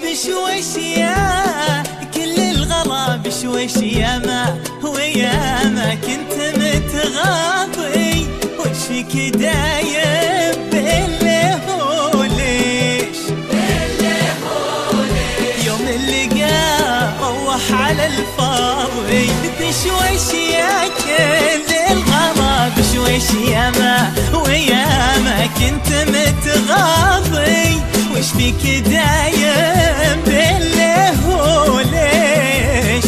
بشويش يا كل الغلا بشويش يا ما ويا ما كنت متغاضي وش فيك دايم بالله وليش يوم اللقاء روح على الفاضي بشويش يا كل الغلا بشويش يا ما ويا ما كنت متغاضي وش فيك دايم بالله وليش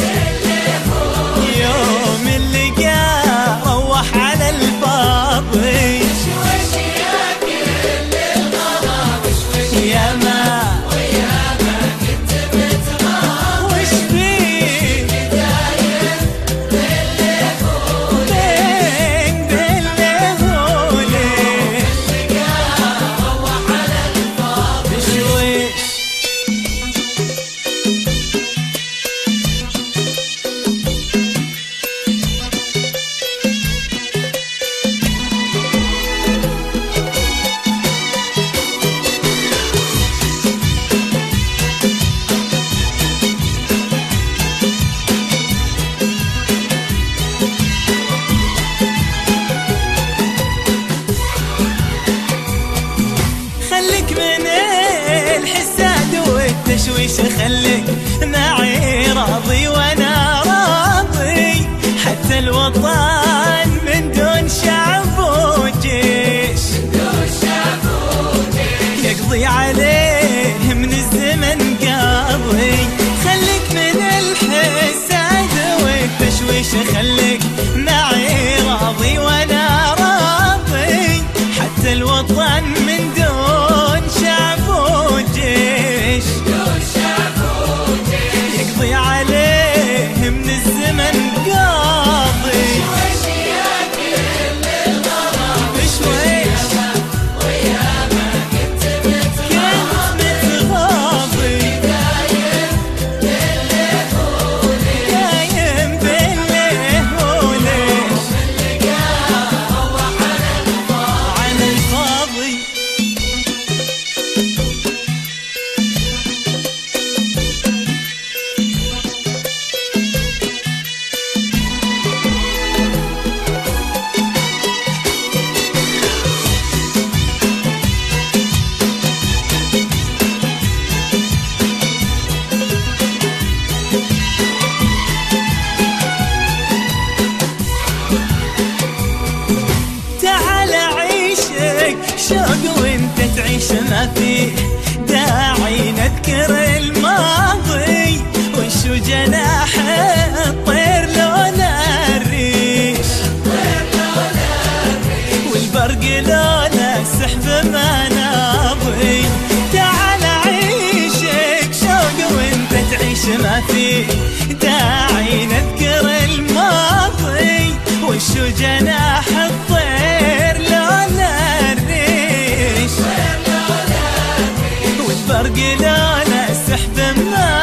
يوم اللقاء روح على الفاضي بشويش يا كل الغلا بشويش يا ما ويا ما كنت متغاضي وش فيك دايم بالله بالله وليش اللقاء روح على الفاضي بشويش خليك من الحساد والتشويش خليك معي راضي وانا راضي حتى الوطن من دون شعب وجيش يقضي عليه من الزمن قاضي خليك من الحساد والتشويش خليك معي راضي وانا راضي حتى الوطن من دون شعب وجيش يقضي عليه من الزمن قاضي بشويش يا كل الغلا بشويش ويا ما كنت كنت متغاضي دايم بالله دايم بالله وليش اللقاء روح على الفاضي عن الفاضي تعال عيشك شوق وانت تعيش ما فيه داعي نذكر الماضي وشو جناح الطير لونه الريش والبرق لونه السحب مناضي تعال عيشك شوق وانت تعيش ما فيه داعي نذكر الماضي وشو جناح الطير لونه الريش والبرق لونه السحب مناضي